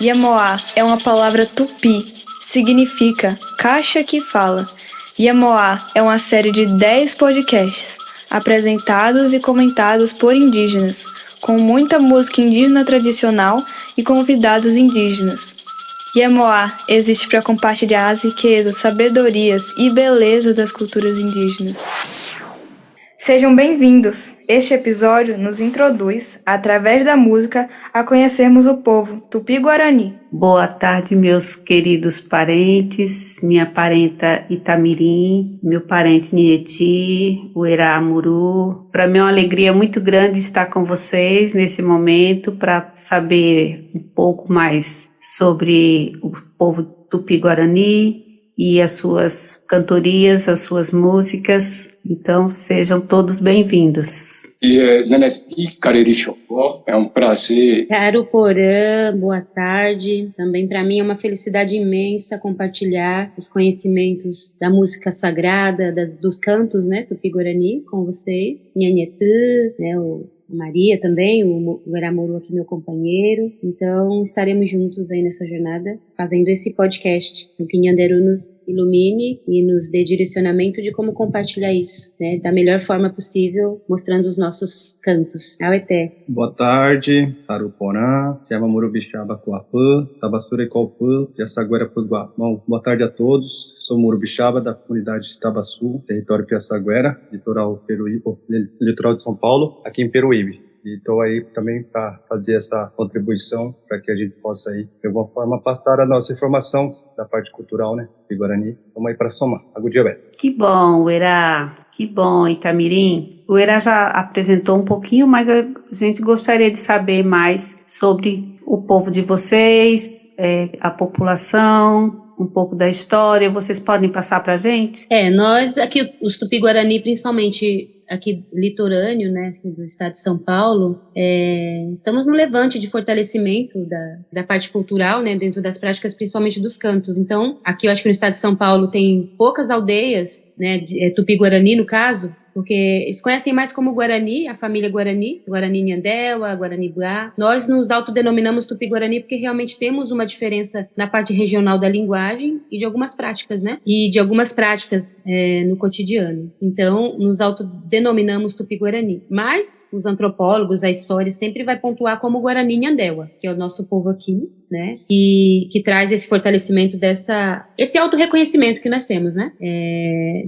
Yamoa é uma palavra tupi, significa caixa que fala. Yamoa é uma série de 10 podcasts, apresentados e comentados por indígenas, com muita música indígena tradicional e convidados indígenas. Yamoa existe para compartilhar as riquezas, sabedorias e beleza das culturas indígenas. Sejam bem-vindos! Este episódio nos introduz, através da música, a conhecermos o povo Tupi-Guarani. Boa tarde, meus queridos parentes, minha parenta Itamirim, meu parente Nieti, o Eramuru. Para mim é uma alegria muito grande estar com vocês nesse momento para saber um pouco mais sobre o povo Tupi-Guarani e as suas cantorias, as suas músicas. Então, sejam todos bem-vindos. É um prazer. Caro Porã, boa tarde. Também para mim é uma felicidade imensa compartilhar os conhecimentos da música sagrada, dos cantos, né, Tupi-Guarani, com vocês. Nhanhetã, né, Maria também, o Eramuru aqui, meu companheiro. Então, estaremos juntos aí nessa jornada, fazendo esse podcast. Que o Nhanderu nos ilumine e nos dê direcionamento de como compartilhar isso, né, da melhor forma possível, mostrando os nossos cantos. Aueté. Boa tarde, Taruporã, Chama Murubixaba Coapã, Tabassura e Colpã, Piaçaguera Panguá. Bom, boa tarde a todos. Sou Murubixaba, da comunidade de Tabaçu, território Piaçaguera, litoral de São Paulo, aqui em Peruíbe. E estou aí também para fazer essa contribuição para que a gente possa aí, de alguma forma, passar a nossa informação da parte cultural, né, de Guarani. Vamos aí para somar. Agudiabé. Que bom, Uerá. Que bom, Itamirim. O Uerá já apresentou um pouquinho, mas a gente gostaria de saber mais sobre o povo de vocês, a população, um pouco da história. Vocês podem passar para a gente? Nós aqui, os Tupi-Guarani, principalmente aqui litorâneo, né, do estado de São Paulo, estamos num levante de fortalecimento da parte cultural, né, dentro das práticas, principalmente dos cantos. Então, aqui eu acho que no estado de São Paulo tem poucas aldeias, né, Tupi-Guarani no caso, porque eles conhecem mais como Guarani, a família Guarani, Guarani Nhandewa, Guarani Buá. Nós nos autodenominamos Tupi-Guarani porque realmente temos uma diferença na parte regional da linguagem e de algumas práticas, né? E de algumas práticas no cotidiano. Então, nos autodenominamos Tupi-Guarani. Mas os antropólogos, a história sempre vai pontuar como Guarani Nhandewa, que é o nosso povo aqui, né? Que traz esse fortalecimento esse auto-reconhecimento que nós temos, né?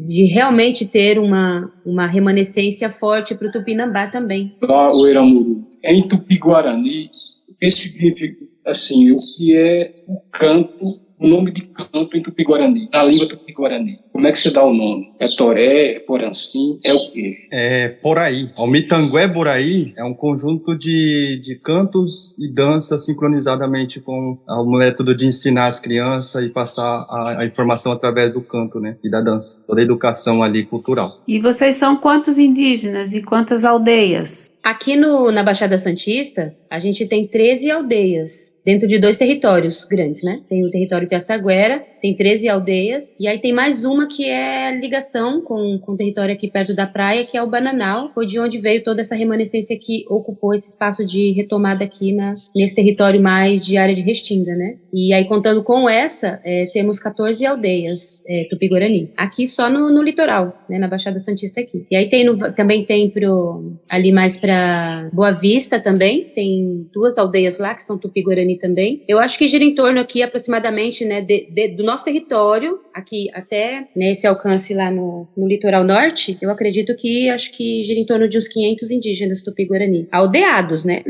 De realmente ter uma remanescência forte para o Tupinambá também. Lá, o Eramuru, em Tupi-Guarani, o que significa, assim, o que é o canto, o nome de canto em Tupi-Guarani, na língua Tupi-Guarani? Como é que você dá o nome? É Toré, é Porancim, é o quê? É Poraí. O Mitangué Boraí é um conjunto de cantos e danças sincronizadamente com o método de ensinar as crianças e passar a informação através do canto, né, e da dança. Toda a educação ali cultural. E vocês são quantos indígenas e quantas aldeias? Aqui na Baixada Santista, a gente tem 13 aldeias, dentro de 2 territórios grandes, né? Tem o território Piaçaguera, tem 13 aldeias, e aí tem mais uma que é ligação com o território aqui perto da praia, que é o Bananal, foi de onde veio toda essa remanescência que ocupou esse espaço de retomada aqui nesse território mais de área de restinga, né? E aí, contando com essa, temos 14 aldeias Tupi-Guarani, aqui só no litoral, né? Na Baixada Santista aqui. E aí também tem ali mais para Boa Vista também, tem 2 aldeias lá que são Tupi-Guarani também. Eu acho que gira em torno aqui aproximadamente, né, do nosso território, aqui até esse alcance lá no litoral norte, eu acredito que gira em torno de uns 500 indígenas Tupi-Guarani, aldeados, né?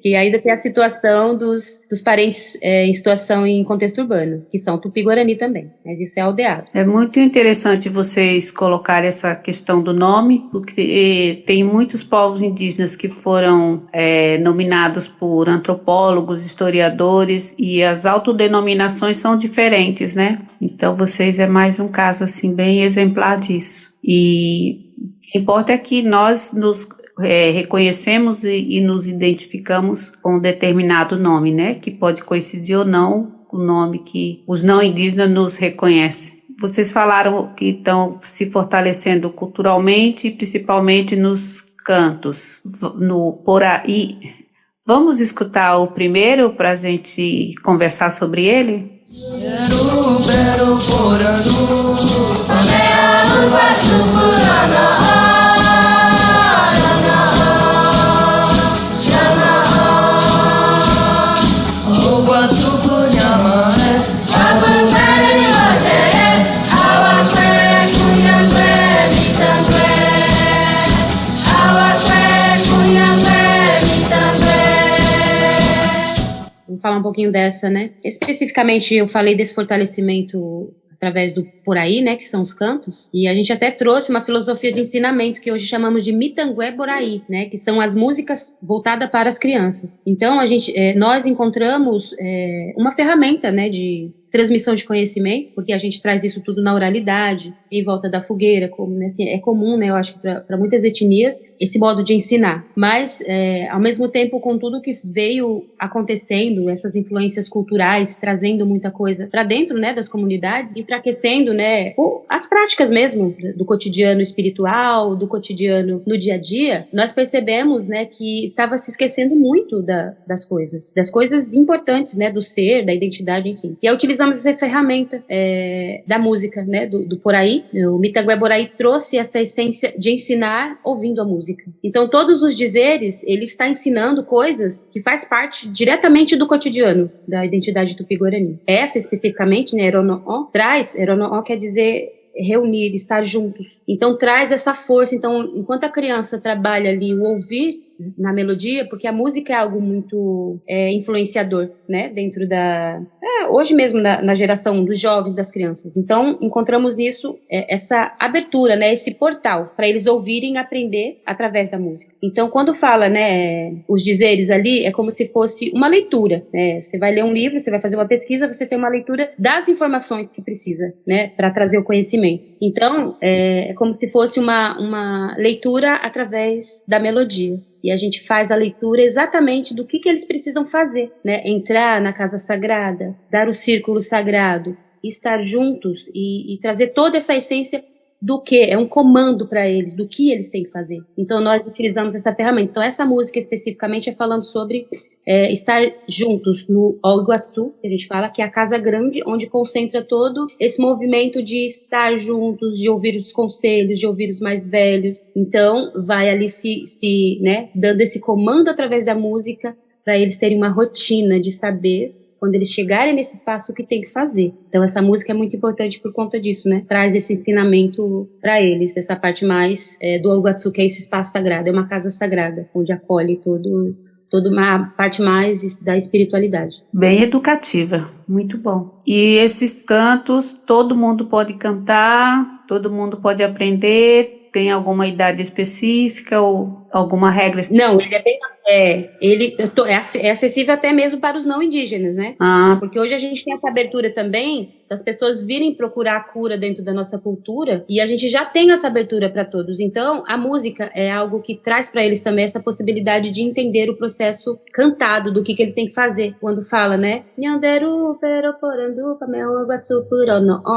Que ainda tem a situação dos parentes em situação em contexto urbano, que são Tupi-Guarani também, mas isso é aldeado. É muito interessante vocês colocarem essa questão do nome, porque tem muitos povos indígenas que foram nominados por antropólogos, historiadores, e as autodenominações são diferentes, né? Então vocês é mais um caso assim bem exemplar disso. E o que importa é que nós nos reconhecemos e nos identificamos com um determinado nome, né? Que pode coincidir ou não com o nome que os não indígenas nos reconhecem. Vocês falaram que estão se fortalecendo culturalmente, principalmente nos cantos, no Poraí. Vamos escutar o primeiro para a gente conversar sobre ele? Vamos falar um pouquinho dessa, né? Especificamente, eu falei desse fortalecimento através do por aí, né, que são os cantos, e a gente até trouxe uma filosofia de ensinamento que hoje chamamos de Mitangué Boraí, né, que são as músicas voltadas para as crianças. Então, nós encontramos uma ferramenta, né, de transmissão de conhecimento, porque a gente traz isso tudo na oralidade, em volta da fogueira, como, né, assim, é comum, né, eu acho que para muitas etnias, esse modo de ensinar. Mas, ao mesmo tempo, com tudo que veio acontecendo, essas influências culturais, trazendo muita coisa para dentro, né, das comunidades, enfraquecendo, né, as práticas mesmo do cotidiano espiritual, do cotidiano no dia a dia, nós percebemos, né, que estava se esquecendo muito das coisas importantes, né, do ser, da identidade, enfim. E utilizamos essa ferramenta da música, né, do Poraí. O Mitangué Boraí trouxe essa essência de ensinar ouvindo a música. Então, todos os dizeres, ele está ensinando coisas que faz parte diretamente do cotidiano da identidade tupi-guarani. Essa, especificamente, né, Erono'ó, Erono'ó quer dizer reunir, estar juntos. Então, traz essa força. Então, enquanto a criança trabalha ali o ouvir na melodia, porque a música é algo muito influenciador, né, dentro hoje mesmo na geração dos jovens, das crianças. Então, encontramos nisso essa abertura, né, esse portal, para eles ouvirem e aprender através da música. Então, quando fala, né, os dizeres ali, é como se fosse uma leitura, né, você vai ler um livro, você vai fazer uma pesquisa, você tem uma leitura das informações que precisa, né, para trazer o conhecimento. Então, é como se fosse uma leitura através da melodia. E a gente faz a leitura exatamente do que eles precisam fazer, né? Entrar na casa sagrada, dar o círculo sagrado, estar juntos e trazer toda essa essência do que é um comando para eles, do que eles têm que fazer. Então, nós utilizamos essa ferramenta. Então, essa música especificamente é falando sobre estar juntos no Iguaçu, que a gente fala, que é a casa grande, onde concentra todo esse movimento de estar juntos, de ouvir os conselhos, de ouvir os mais velhos. Então, vai ali né, dando esse comando através da música para eles terem uma rotina de saber, quando eles chegarem nesse espaço, o que tem que fazer. Então, essa música é muito importante por conta disso, né? Traz esse ensinamento para eles, dessa parte mais do Iguaçu, que é esse espaço sagrado, é uma casa sagrada, onde acolhe toda uma parte mais da espiritualidade. Bem educativa, muito bom. E esses cantos, todo mundo pode cantar, todo mundo pode aprender, tem alguma idade específica ou alguma regra? Não, ele é bem... é acessível até mesmo para os não indígenas, né? Porque hoje a gente tem essa abertura também das pessoas virem procurar a cura dentro da nossa cultura, e a gente já tem essa abertura para todos. Então, a música é algo que traz para eles também essa possibilidade de entender o processo cantado, do que ele tem que fazer. Quando fala, né?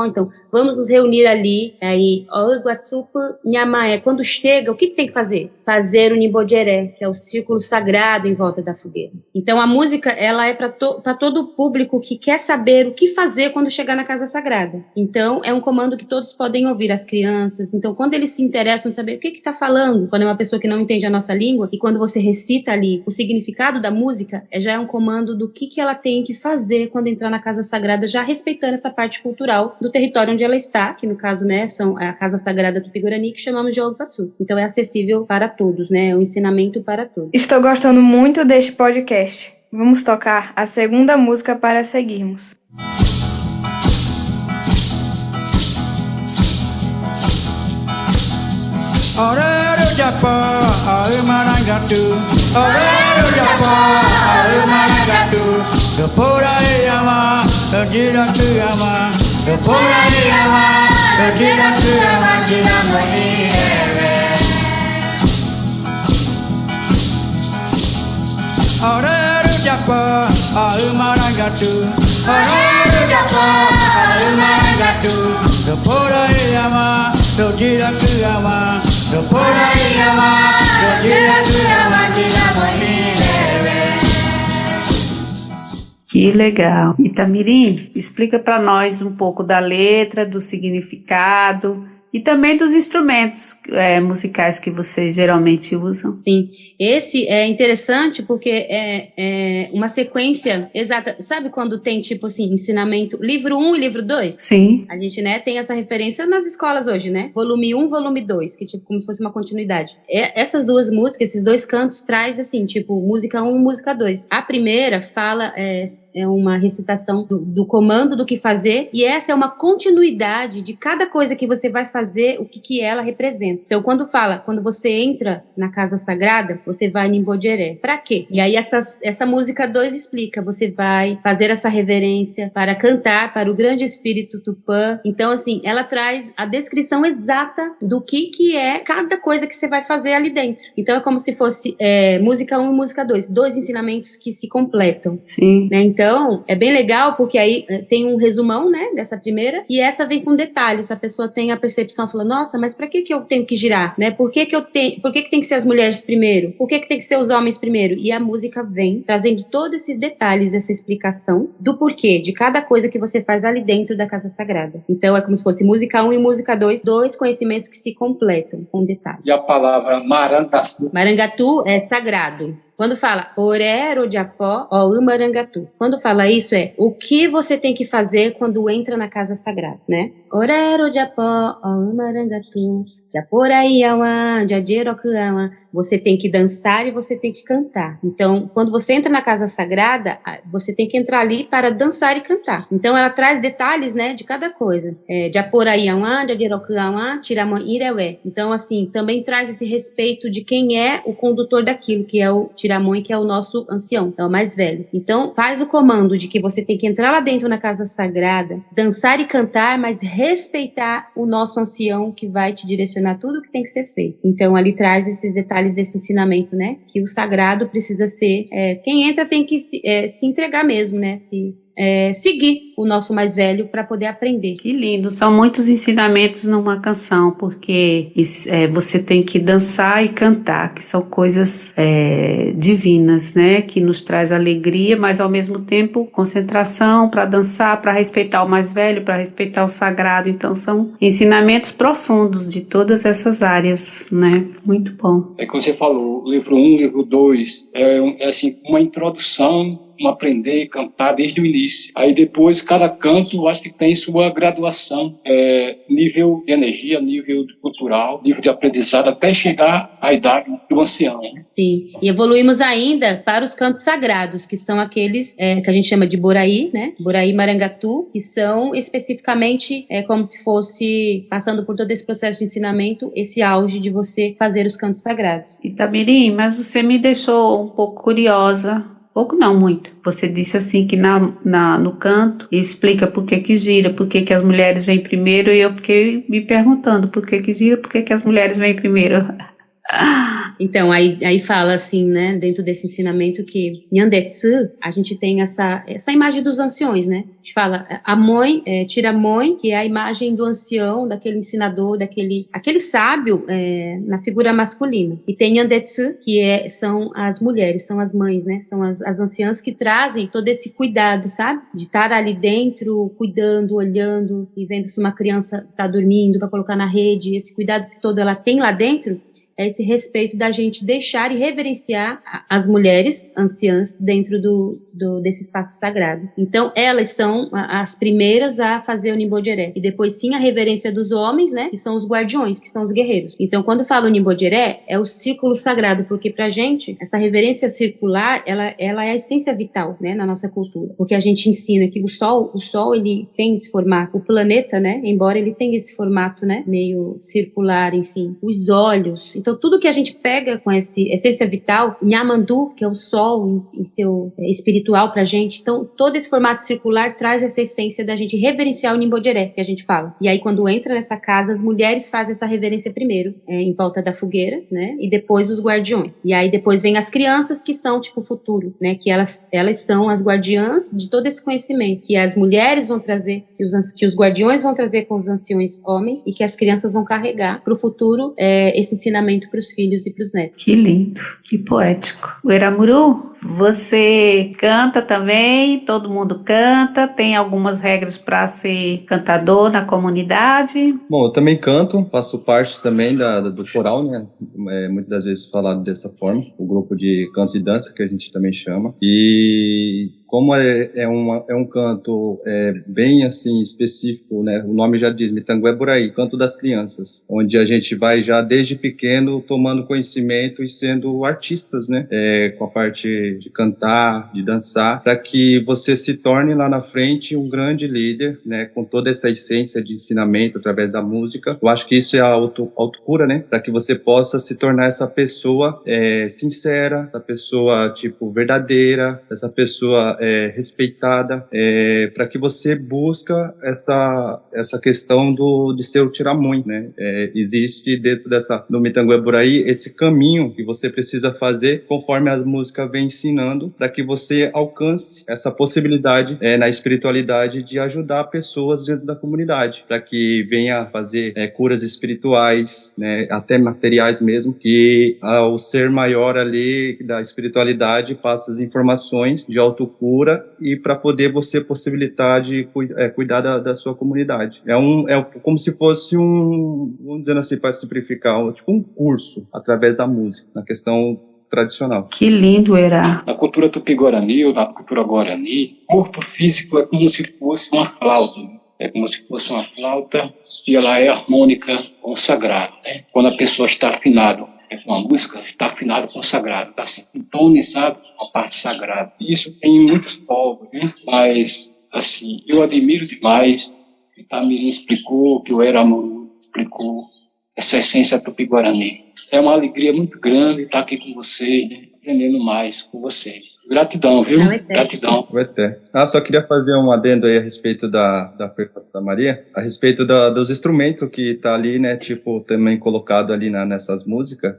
Então, vamos nos reunir ali, aí, quando chega, o que tem que fazer? Fazer o Nimbojeré, que é o círculo sagrado em volta da fogueira. Então, a música, ela é para todo o público que quer saber o que fazer quando chegar na casa sagrada. Então, é um comando que todos podem ouvir, as crianças. Então, quando eles se interessam em saber o que está falando, quando é uma pessoa que não entende a nossa língua, e quando você recita ali o significado da música, já é um comando do que ela tem que fazer quando entrar na casa sagrada, já respeitando essa parte cultural do território onde ela está, que no caso, né, são a casa sagrada Tupi-Guarani, que chamamos de Iguaçu. Então, é acessível para todos, né, é um ensinamento para todos. Estou gostando muito deste podcast. Vamos tocar a segunda música para seguirmos. Orero japa aemarangatu Orero japa aemarangatu Dopora yama dojira tuyama Dopora yama dojira tuyama Dinamo ere Orero japa aemarangatu Orero japa aemarangatu Dopora yama dojira tuyama Dopora yama dojira tuyama Dinamo ere Que legal. Itamirim, explica para nós um pouco da letra, do significado e também dos instrumentos musicais que vocês geralmente usam. Sim, esse é interessante porque é uma sequência exata. Sabe quando tem, tipo assim, ensinamento, livro 1 e livro 2? Sim. A gente, né, tem essa referência nas escolas hoje, né? Volume 1, volume 2, que tipo como se fosse uma continuidade. Essas duas músicas, esses dois cantos, traz assim, tipo, música 1 e música 2. A primeira fala, é uma recitação do comando do que fazer, e essa é uma continuidade de cada coisa que você vai fazer, o que ela representa. Então, quando você entra na casa sagrada, você vai em Imbodjeré. Pra quê? E aí essa música 2 explica, você vai fazer essa reverência para cantar para o grande espírito Tupã. Então, assim, ela traz a descrição exata do que é cada coisa que você vai fazer ali dentro. Então, é como se fosse música 1 e música 2, dois ensinamentos que se completam. Sim. Né? Então, é bem legal, porque aí tem um resumão, né, dessa primeira, e essa vem com detalhes. A pessoa tem a percepção, fala, nossa, mas pra que eu tenho que girar, né? Por que tem que ser as mulheres primeiro? Por que tem que ser os homens primeiro? E a música vem trazendo todos esses detalhes, essa explicação do porquê de cada coisa que você faz ali dentro da casa sagrada. Então, é como se fosse música 1 e música 2, dois conhecimentos que se completam com detalhe. E a palavra Marangatu? Marangatu é sagrado. Quando fala Orero de Apó, ó Marangatu. Quando fala isso o que você tem que fazer quando entra na casa sagrada, né? Orero de Apó, ó Marangatu. Você tem que dançar e você tem que cantar. Então, quando você entra na casa sagrada, você tem que entrar ali para dançar e cantar. Então, ela traz detalhes, né, de cada coisa. Então, assim, também traz esse respeito de quem é o condutor daquilo, que é o Tiramon, que é o nosso ancião, é o mais velho. Então, faz o comando de que você tem que entrar lá dentro na casa sagrada, dançar e cantar, mas respeitar o nosso ancião que vai te direcionar tudo o que tem que ser feito. Então, ali traz esses detalhes desse ensinamento, né? Que o sagrado precisa ser... quem entra tem que se entregar mesmo, né? Seguir o nosso mais velho para poder aprender. Que lindo, são muitos ensinamentos numa canção, porque você tem que dançar e cantar, que são coisas divinas, né, que nos traz alegria, mas ao mesmo tempo concentração para dançar, para respeitar o mais velho, para respeitar o sagrado. Então são ensinamentos profundos de todas essas áreas, né, muito bom. Como você falou, livro 1, livro 2, é assim, uma introdução, aprender e cantar desde o início. Aí depois, cada canto, eu acho que tem sua graduação, nível de energia, nível cultural, nível de aprendizado, até chegar à idade do ancião. Sim, e evoluímos ainda para os cantos sagrados, que são aqueles que a gente chama de Boraí, né? Boraí Marangatu, que são especificamente como se fosse, passando por todo esse processo de ensinamento, esse auge de você fazer os cantos sagrados. Itamirim, mas você me deixou um pouco curiosa. Pouco não, muito. Você disse assim que no canto explica por que gira, por que as mulheres vêm primeiro, e eu fiquei me perguntando por que gira, por que as mulheres vêm primeiro. Então, aí fala assim, né, dentro desse ensinamento que Nyandetsu, a gente tem essa imagem dos anciões, né? A gente fala a mãe, Tiramon, que é a imagem do ancião, daquele ensinador, aquele sábio na figura masculina. E tem Nyandetsu, que são as mulheres, são as mães, né? São as anciãs que trazem todo esse cuidado, sabe? De estar ali dentro, cuidando, olhando e vendo se uma criança está dormindo, para colocar na rede, esse cuidado que todo ela tem lá dentro. É esse respeito da gente deixar e reverenciar as mulheres anciãs dentro desse espaço sagrado. Então, elas são as primeiras a fazer o Nimbodjeré. E depois, sim, a reverência dos homens, né? Que são os guardiões, que são os guerreiros. Então, quando fala o Nimbodjeré, é o círculo sagrado, porque pra gente, essa reverência circular, ela é a essência vital, né? Na nossa cultura. Porque a gente ensina que o Sol, ele tem esse formato. O planeta, né? Embora ele tenha esse formato, né? Meio circular, enfim. Os olhos. Então, tudo que a gente pega com essa essência vital, Nhamandu, que é o sol em seu espiritual pra gente, então, todo esse formato circular traz essa essência da gente reverenciar o Nimbodjeré, que a gente fala. E aí, quando entra nessa casa, as mulheres fazem essa reverência primeiro, em volta da fogueira, né? E depois os guardiões. E aí, depois vem as crianças, que são, tipo, o futuro, né? Que elas são as guardiãs de todo esse conhecimento, que as mulheres vão trazer, que os guardiões vão trazer com os anciões homens, e que as crianças vão carregar pro futuro esse ensinamento ensinamento para os filhos e para os netos. Que lindo, que poético. O Eramuru, você canta também, todo mundo canta, tem algumas regras para ser cantador na comunidade? Bom, eu também canto, faço parte também do coral, né? Muitas das vezes falado dessa forma, o grupo de canto e dança que a gente também chama. E como é um canto bem assim específico, né? O nome já diz, Mitangué Buraí, canto das crianças, onde a gente vai já desde pequeno tomando conhecimento e sendo artistas, né? Com a parte de cantar, de dançar, para que você se torne lá na frente um grande líder, né? Com toda essa essência de ensinamento através da música. Eu acho que isso é a autocura, né? Para que você possa se tornar essa pessoa sincera, essa pessoa tipo verdadeira, essa pessoa respeitada, para que você busca essa questão de ser o tiramões, né? Existe dentro do Mitangué Buraí esse caminho que você precisa fazer conforme a música vem ensinando, para que você alcance essa possibilidade na espiritualidade de ajudar pessoas dentro da comunidade, para que venha fazer curas espirituais, né? Até materiais mesmo, que ao ser maior ali da espiritualidade passa as informações de autocura e para poder você possibilitar de cuidar da sua comunidade. É como se fosse vamos dizer assim, para simplificar, tipo um curso através da música, na questão tradicional. Que lindo, Era. Na cultura tupi-guarani ou na cultura guarani, o corpo físico é como se fosse uma flauta. É como se fosse uma flauta e ela é harmônica com o sagrado, né? Quando a pessoa está afinada com a música, está afinado com o sagrado, está sintonizado com a parte sagrada. Isso tem em muitos povos, né? Mas, assim, eu admiro demais que o Tamirim explicou, que o Eramuru explicou, essa essência tupi-guarani. É uma alegria muito grande estar aqui com você, aprendendo mais com você. Gratidão, viu? Gratidão. Só queria fazer um adendo aí a respeito da pergunta da Maria, a respeito dos instrumentos que tá ali, né, tipo, também colocado ali nessas músicas,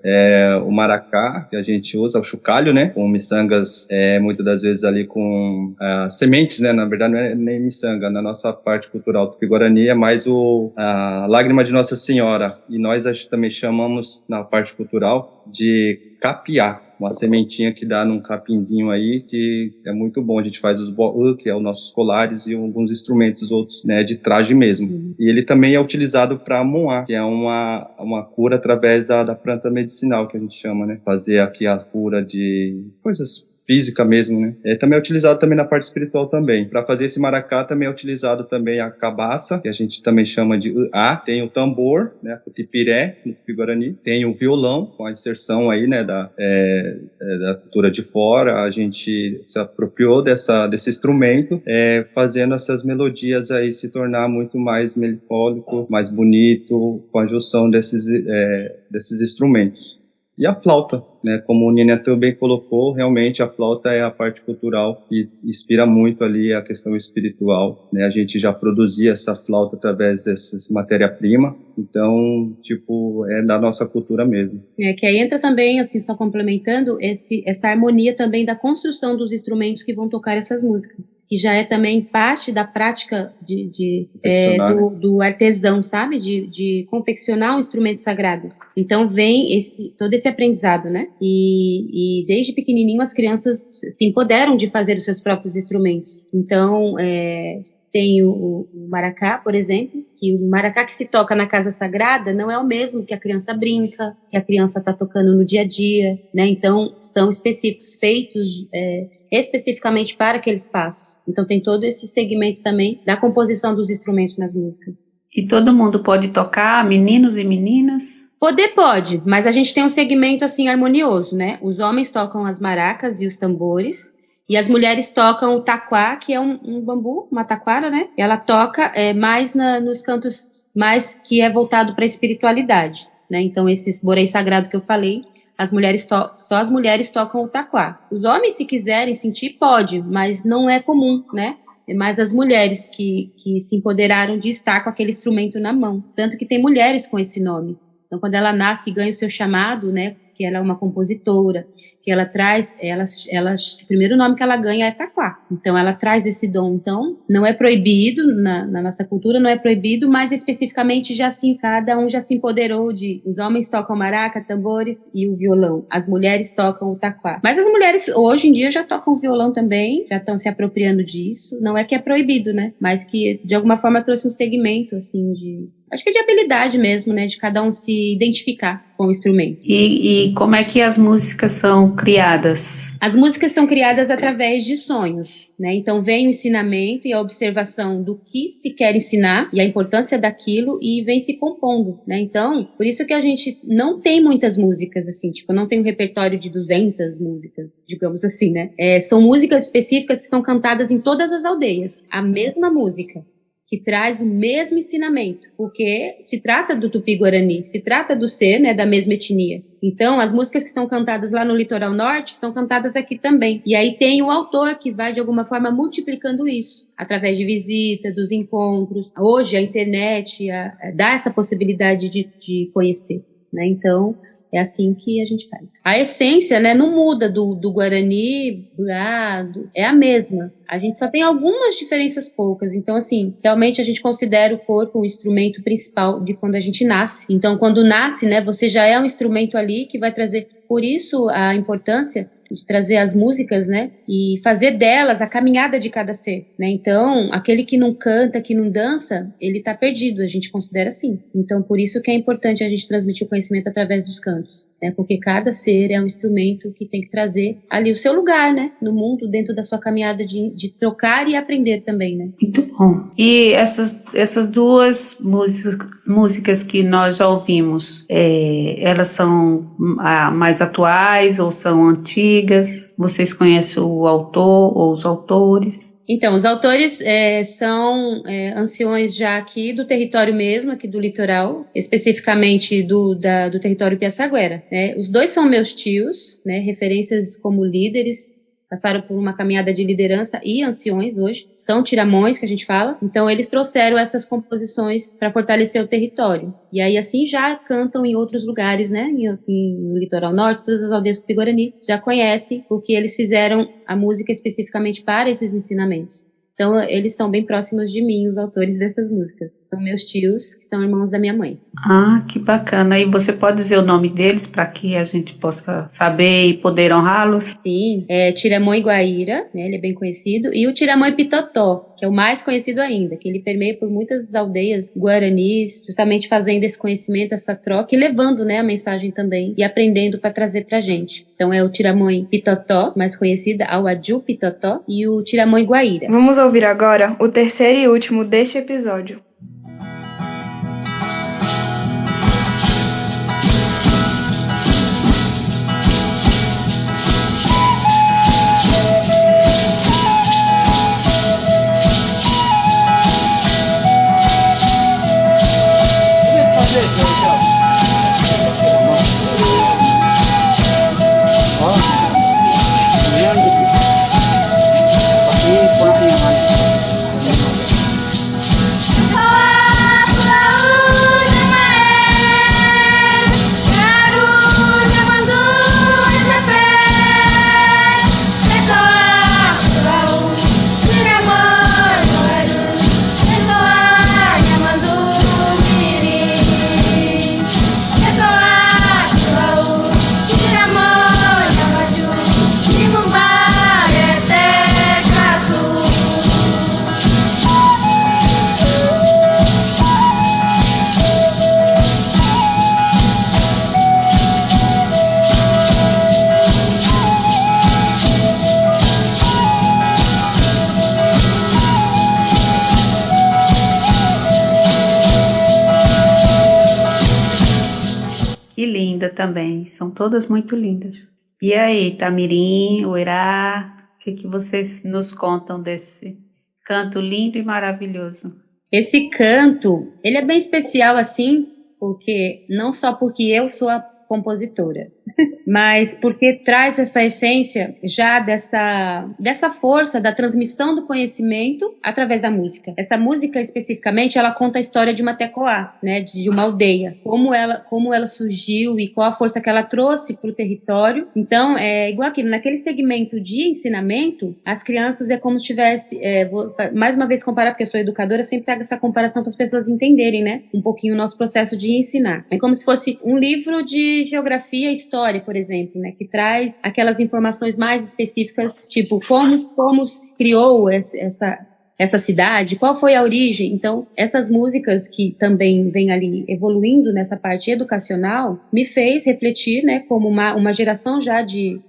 o maracá, que a gente usa, o chocalho, né, com miçangas, muitas das vezes ali com sementes, né, na verdade não é nem miçanga, na nossa parte cultural tupi-guarani é mais a lágrima de Nossa Senhora, e nós também chamamos, na parte cultural, de capiá, uma sementinha que dá num capinzinho aí, que é muito bom. A gente faz os boa, que é os nossos colares, e alguns instrumentos outros, né, de traje mesmo. E ele também é utilizado para moá, que é uma cura através da planta medicinal, que a gente chama, né? Fazer aqui a cura de coisas física mesmo, né? Também é utilizado também na parte espiritual também. Para fazer esse maracá também é utilizado também a cabaça, que a gente também chama de tem o tambor, né? O tipiré, no tupi-guarani. Tem o violão, com a inserção aí, né? Da cultura de fora. A gente se apropriou desse instrumento, fazendo essas melodias aí se tornar muito mais melancólico, mais bonito, com a junção desses instrumentos. E a flauta, né? Como o Nina também colocou, realmente a flauta é a parte cultural que inspira muito ali a questão espiritual, né? A gente já produzia essa flauta através dessa matéria-prima, então, tipo, é da nossa cultura mesmo. Que aí entra também, assim, só complementando, essa harmonia também da construção dos instrumentos que vão tocar essas músicas, que já é também parte da prática do artesão, sabe? De confeccionar um instrumento sagrado. Então vem todo esse aprendizado, né? E desde pequenininho as crianças se empoderam de fazer os seus próprios instrumentos. Então, tem o maracá, por exemplo, que o maracá que se toca na casa sagrada não é o mesmo que a criança brinca, que a criança está tocando no dia a dia, né? Então, são específicos, feitos especificamente para aquele espaço. Então, tem todo esse segmento também da composição dos instrumentos nas músicas. E todo mundo pode tocar, meninos e meninas? Pode, mas a gente tem um segmento assim harmonioso, né? Os homens tocam as maracas e os tambores, e as mulheres tocam o taquá, que é um bambu, uma taquara, né? Ela toca mais nos cantos mais que é voltado para a espiritualidade, né? Então, esses borei sagrado que eu falei, só as mulheres tocam o taquá. Os homens, se quiserem sentir, pode, mas não é comum, né? É mais as mulheres que se empoderaram de estar com aquele instrumento na mão. Tanto que tem mulheres com esse nome. Então, quando ela nasce e ganha o seu chamado, né, que ela é uma compositora, que ela traz, o primeiro nome que ela ganha é Taquá. Então, ela traz esse dom. Então, não é proibido, na nossa cultura não é proibido, mas especificamente já assim, cada um já se empoderou os homens tocam maraca, tambores e o violão. As mulheres tocam o taquá. Mas as mulheres, hoje em dia, já tocam violão também, já estão se apropriando disso. Não é que é proibido, né? Mas que, de alguma forma, trouxe um segmento, assim, acho que é de habilidade mesmo, né? De cada um se identificar com o instrumento. E como é que as músicas são criadas? As músicas são criadas através de sonhos, né? Então vem o ensinamento e a observação do que se quer ensinar e a importância daquilo e vem se compondo, né? Então, por isso que a gente não tem muitas músicas, assim, tipo, não tem um repertório de 200 músicas, digamos assim, né? São músicas específicas que são cantadas em todas as aldeias, a mesma música, que traz o mesmo ensinamento, porque se trata do Tupi-Guarani, se trata do ser, né, da mesma etnia. Então, as músicas que são cantadas lá no litoral norte são cantadas aqui também. E aí tem o autor que vai, de alguma forma, multiplicando isso, através de visita, dos encontros. Hoje, a internet dá essa possibilidade de conhecer, né? Então, é assim que a gente faz. A essência, né, não muda do Guarani, é a mesma. A gente só tem algumas diferenças poucas. Então, assim, realmente a gente considera o corpo um instrumento principal de quando a gente nasce. Então, quando nasce, né, você já é um instrumento ali que vai trazer, por isso a importância de trazer as músicas, né, e fazer delas a caminhada de cada ser, né? Então, aquele que não canta, que não dança, ele tá perdido, a gente considera assim. Então, por isso que é importante a gente transmitir o conhecimento através dos cantos, né? Porque cada ser é um instrumento que tem que trazer ali o seu lugar, né, no mundo, dentro da sua caminhada de trocar e aprender também, né? Muito bom. E essas duas músicas que nós já ouvimos, elas são mais atuais ou são antigas? Vocês conhecem o autor ou os autores? Então, os autores são anciões já aqui do território mesmo, aqui do litoral, especificamente do território Piaçaguera, né? Os dois são meus tios, né? Referências como líderes, passaram por uma caminhada de liderança e anciões hoje, são tiramões que a gente fala, então eles trouxeram essas composições para fortalecer o território, e aí assim já cantam em outros lugares, né, no litoral norte, todas as aldeias do Tupi-Guarani já conhecem, porque eles fizeram a música especificamente para esses ensinamentos. Então, eles são bem próximos de mim, os autores dessas músicas. São meus tios, que são irmãos da minha mãe. Ah, que bacana. E você pode dizer o nome deles para que a gente possa saber e poder honrá-los? Sim, Tiramã Guaíra, né, ele é bem conhecido, e o Tiramã Pitotó, que é o mais conhecido ainda, que ele permeia por muitas aldeias guaranis, justamente fazendo esse conhecimento, essa troca, e levando, né, a mensagem também, e aprendendo para trazer pra gente. Então é o Tiramã Pitotó, mais conhecida, a Aju Pitotó, e o Tiramã Guaíra. Vamos ouvir agora o terceiro e último deste episódio. Também, são todas muito lindas. E aí, Tamirim, Uirá, o que vocês nos contam desse canto lindo e maravilhoso? Esse canto, ele é bem especial assim, porque não só porque eu sou a compositora, mas porque traz essa essência já dessa força da transmissão do conhecimento através da música. Essa música especificamente, ela conta a história de uma tecoá, né, de uma aldeia, como ela surgiu e qual a força que ela trouxe para o território. Então, é igual aquilo, naquele segmento de ensinamento, as crianças é como se tivesse, vou mais uma vez comparar, porque eu sou educadora, sempre trago essa comparação para as pessoas entenderem, né, um pouquinho o nosso processo de ensinar. É como se fosse um livro de geografia e história, por exemplo, né, que traz aquelas informações mais específicas, tipo como se criou essa cidade, qual foi a origem. Então, essas músicas que também vêm ali evoluindo nessa parte educacional, me fez refletir, né, como uma geração já de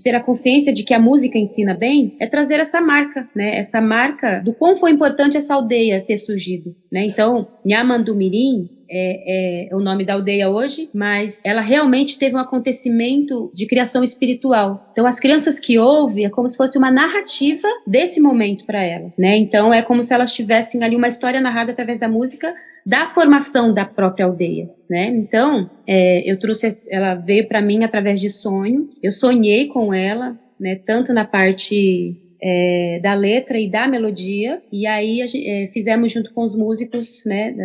ter a consciência de que a música ensina bem, é trazer essa marca, né, essa marca do quão foi importante essa aldeia ter surgido, né. Então, Nhamandu-Mirim é o nome da aldeia hoje, mas ela realmente teve um acontecimento de criação espiritual. Então, as crianças que ouvem é como se fosse uma narrativa desse momento para elas, né? Então, é como se elas tivessem ali uma história narrada através da música da formação da própria aldeia, né? Então, eu trouxe, ela veio para mim através de sonho. Eu sonhei com ela, né? Tanto na parte da letra e da melodia, e aí fizemos junto com os músicos, né,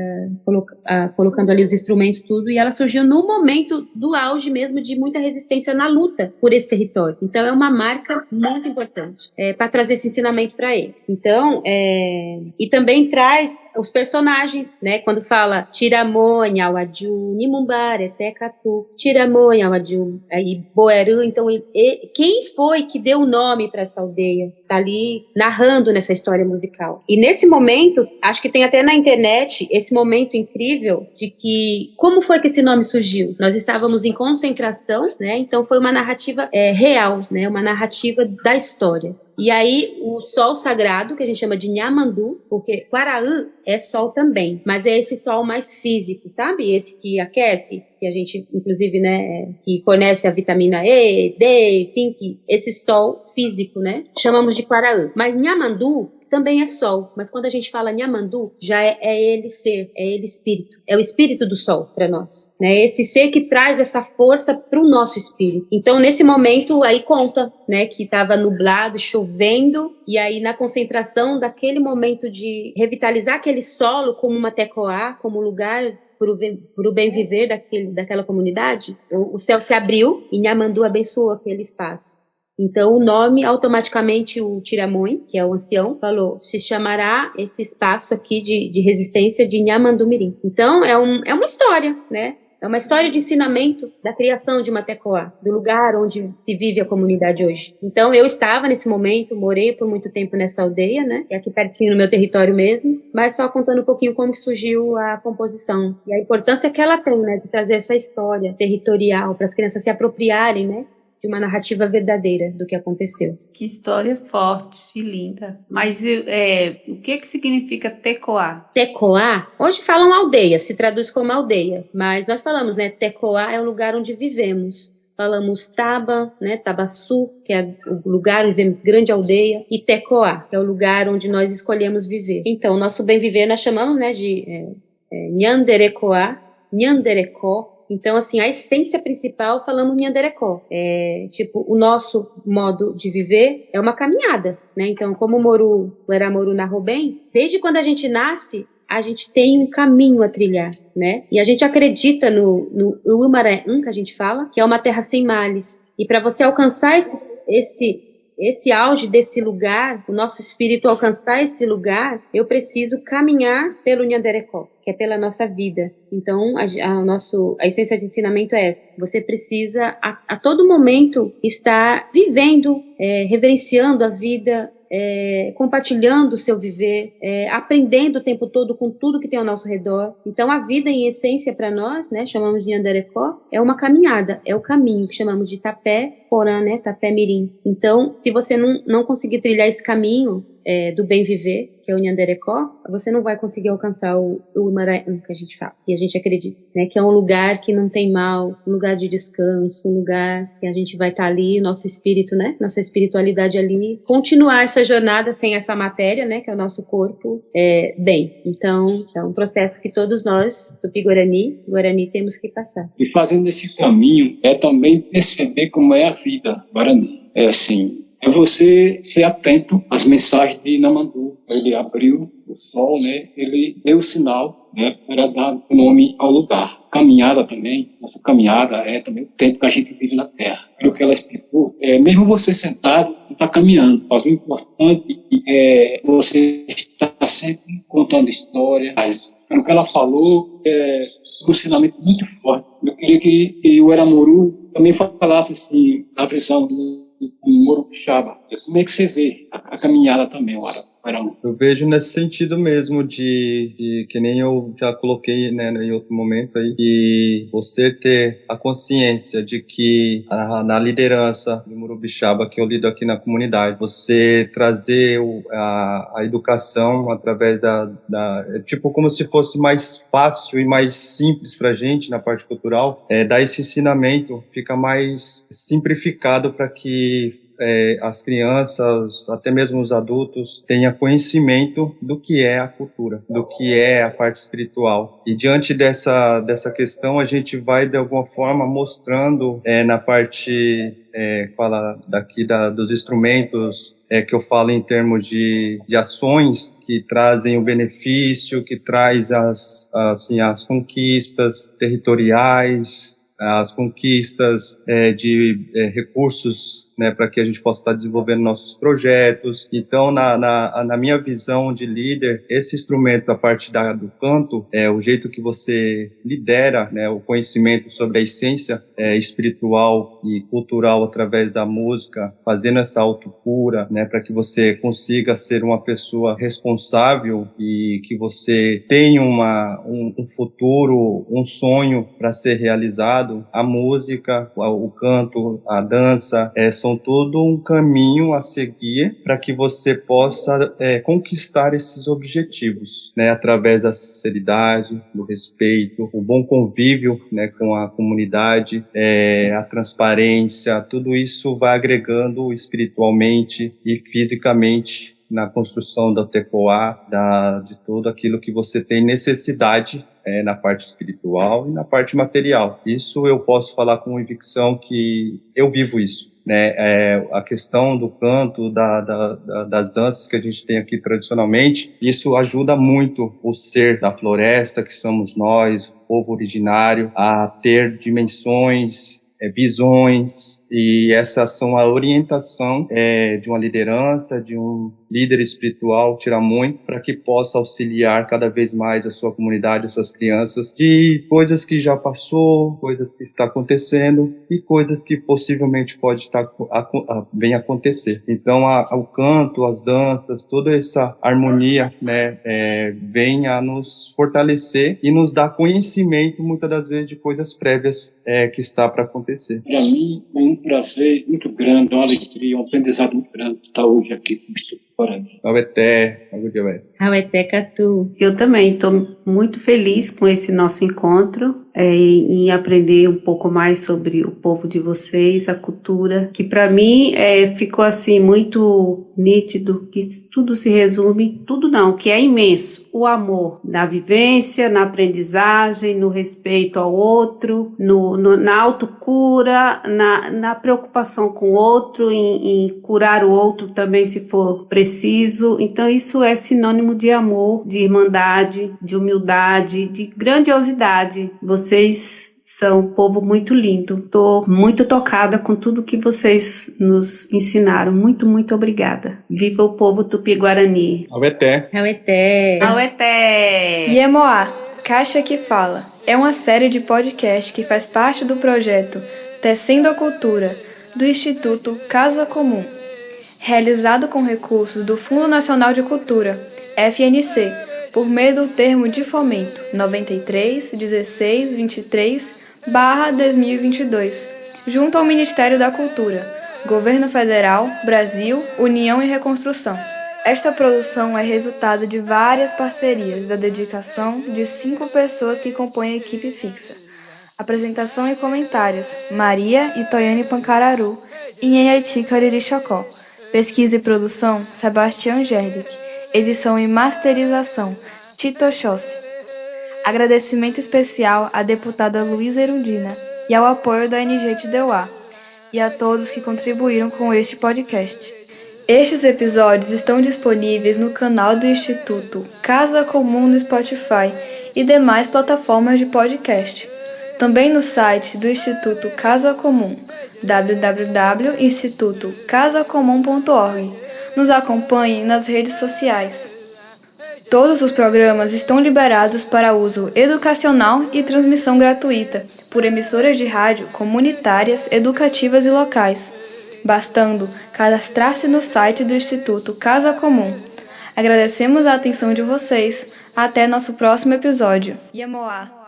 colocando ali os instrumentos, tudo, e ela surgiu no momento do auge mesmo de muita resistência na luta por esse território. Então é uma marca muito importante para trazer esse ensinamento para eles. Então, e também traz os personagens, né, quando fala Tiramonha, Awaju, Nimumbare, Tecatu, Tiramonha, Awaju, aí Boeru, então quem foi que deu o nome para essa aldeia? Tá ali narrando nessa história musical. E nesse momento, acho que tem até na internet esse momento incrível de que, como foi que esse nome surgiu? Nós estávamos em concentração, né? Então foi uma narrativa real, né? Uma narrativa da história. E aí, o sol sagrado, que a gente chama de Nhamandu, porque Quaraã é sol também, mas é esse sol mais físico, sabe? Esse que aquece, que a gente, inclusive, né, que fornece a vitamina E, D, enfim, esse sol físico, né? Chamamos de Quaraã. Mas Nhamandu também é sol, mas quando a gente fala Nhamandu, já é ele ser, é ele espírito, é o espírito do sol para nós, né? Esse ser que traz essa força para o nosso espírito. Então, nesse momento, aí conta, né, que estava nublado, chovendo, e aí na concentração daquele momento de revitalizar aquele solo como uma tecoá, como um lugar para o bem viver daquela comunidade, o céu se abriu e Nhamandu abençoou aquele espaço. Então, o nome, automaticamente, o Tiramõe, que é o ancião, falou, se chamará esse espaço aqui de resistência de Nhamandu-Mirim. Então, é uma história, né? É uma história de ensinamento da criação de uma tecoá, do lugar onde se vive a comunidade hoje. Então, eu estava nesse momento, morei por muito tempo nessa aldeia, né? É aqui pertinho no meu território mesmo, mas só contando um pouquinho como que surgiu a composição. E a importância que ela tem, né? De trazer essa história territorial para as crianças se apropriarem, né? De uma narrativa verdadeira do que aconteceu. Que história forte e linda. Mas o que significa tecoá? Tecoá, hoje falam aldeia, se traduz como aldeia, mas nós falamos, né, tecoá é o lugar onde vivemos. Falamos Taba, né, Tabaçu, que é o lugar onde vivemos, grande aldeia, e Tecoá, que é o lugar onde nós escolhemos viver. Então, o nosso bem viver nós chamamos, né, de Nhanderecoá, Nhanderecó. Então, assim, a essência principal, falamos Nhanderecó. Tipo, o nosso modo de viver é uma caminhada, né? Então, como o Eramoru narrou bem, desde quando a gente nasce, a gente tem um caminho a trilhar, né? E a gente acredita no Umaré-An, que a gente fala, que é uma terra sem males. E para você alcançar esse auge desse lugar, o nosso espírito alcançar esse lugar, eu preciso caminhar pelo Nhanderecó, que é pela nossa vida. Então, a essência de ensinamento é essa. Você precisa, a todo momento, estar vivendo, reverenciando a vida, compartilhando o seu viver, aprendendo o tempo todo com tudo que tem ao nosso redor. Então, a vida, em essência, para nós, né, chamamos de Nhanderecó, é uma caminhada, é o caminho, que chamamos de Tapé Porã, né, Tapé Mirim. Então, se você não conseguir trilhar esse caminho, do bem viver, que é o Nhanderecó, você não vai conseguir alcançar o Imarã, que a gente fala, e a gente acredita, né, que é um lugar que não tem mal, um lugar de descanso, um lugar que a gente vai estar ali, nosso espírito, né, nossa espiritualidade ali, continuar essa jornada sem essa matéria, né, que é o nosso corpo, bem. Então, é um processo que todos nós, Tupi-Guarani, temos que passar. E fazendo esse caminho é também perceber como é a vida Guarani. É assim, é você ser atento às mensagens de Namandu. Ele abriu o sol, né? Ele deu o sinal, né, para dar nome ao lugar. Caminhada também, essa caminhada é também o tempo que a gente vive na Terra. Pelo que ela explicou, mesmo você sentado, você está caminhando. Mas o importante é você estar sempre contando histórias. O que ela falou é um ensinamento muito forte. Eu queria que o Eramuru também falasse assim, a visão do Morubixaba. Como é que você vê a caminhada também, o Eramuru? Eu vejo nesse sentido mesmo de que nem eu já coloquei, né, em outro momento aí, que você ter a consciência de que na liderança do Morubixaba, que eu lido aqui na comunidade, você trazer a educação através tipo como se fosse mais fácil e mais simples pra gente na parte cultural, dar esse ensinamento, fica mais simplificado para que as crianças, até mesmo os adultos, tenham conhecimento do que é a cultura, do que é a parte espiritual. E diante dessa questão, a gente vai, de alguma forma, mostrando na parte, fala daqui dos instrumentos, que eu falo em termos de ações que trazem o benefício, que traz as conquistas territoriais, as conquistas de recursos, né, para que a gente possa estar desenvolvendo nossos projetos. Então, na minha visão de líder, esse instrumento, a parte do canto, o jeito que você lidera, né, o conhecimento sobre a essência espiritual e cultural através da música, fazendo essa autocura, né, para que você consiga ser uma pessoa responsável e que você tenha um futuro, um sonho para ser realizado. A música, o canto, a dança, são todo um caminho a seguir para que você possa conquistar esses objetivos, né, através da sinceridade, do respeito, o bom convívio, né, com a comunidade, a transparência, tudo isso vai agregando espiritualmente e fisicamente na construção da tecoá, de tudo aquilo que você tem necessidade na parte espiritual e na parte material. Isso eu posso falar com convicção que eu vivo isso. Né, a questão do canto, das danças que a gente tem aqui tradicionalmente, isso ajuda muito o ser da floresta, que somos nós, o povo originário, a ter dimensões, visões, e essas são a orientação de uma liderança, de um líder espiritual, Tiramui, para que possa auxiliar cada vez mais a sua comunidade, as suas crianças, de coisas que já passou, coisas que está acontecendo e coisas que possivelmente pode bem acontecer. Então, o canto, as danças, toda essa harmonia, né, vem a nos fortalecer e nos dar conhecimento, muitas das vezes, de coisas prévias que está para acontecer. Para mim, é um prazer muito grande, uma alegria, um aprendizado muito grande estar hoje aqui com o Guarani. Aueté Catu. Eu também estou muito feliz com esse nosso encontro em aprender um pouco mais sobre o povo de vocês, a cultura, que para mim ficou assim muito nítido, que tudo se resume, tudo não, que é imenso, o amor na vivência, na aprendizagem, no respeito ao outro, na autocura, na preocupação com o outro, em curar o outro também se for preciso. Então isso é sinônimo de amor, de irmandade, de humildade, de grandiosidade. Vocês são um povo muito lindo. Estou muito tocada com tudo que vocês nos ensinaram. Muito, muito obrigada. Viva o povo Tupi-Guarani. Aueté. Aueté. Aueté. Iemoá, Caixa que Fala, é uma série de podcast que faz parte do projeto Tecendo a Cultura, do Instituto Casa Comum, realizado com recursos do Fundo Nacional de Cultura, FNC, por meio do termo de fomento 93.16.23/2022, junto ao Ministério da Cultura, Governo Federal, Brasil, União e Reconstrução. Esta produção é resultado de várias parcerias, da dedicação de 5 pessoas que compõem a equipe fixa. Apresentação e comentários: Maria e Toiane Pancararu e Nhaiti Cariri Chocó. Pesquisa e produção: Sebastião Gerlich. Edição e masterização: Tito Chossi. Agradecimento especial à deputada Luísa Erundina e ao apoio da NG Tideuá e a todos que contribuíram com este podcast. Estes episódios estão disponíveis no canal do Instituto Casa Comum no Spotify e demais plataformas de podcast. Também no site do Instituto Casa Comum, www.institutocasacomum.org. Nos acompanhem nas redes sociais. Todos os programas estão liberados para uso educacional e transmissão gratuita por emissoras de rádio comunitárias, educativas e locais, bastando cadastrar-se no site do Instituto Casa Comum. Agradecemos a atenção de vocês. Até nosso próximo episódio. Yamoa.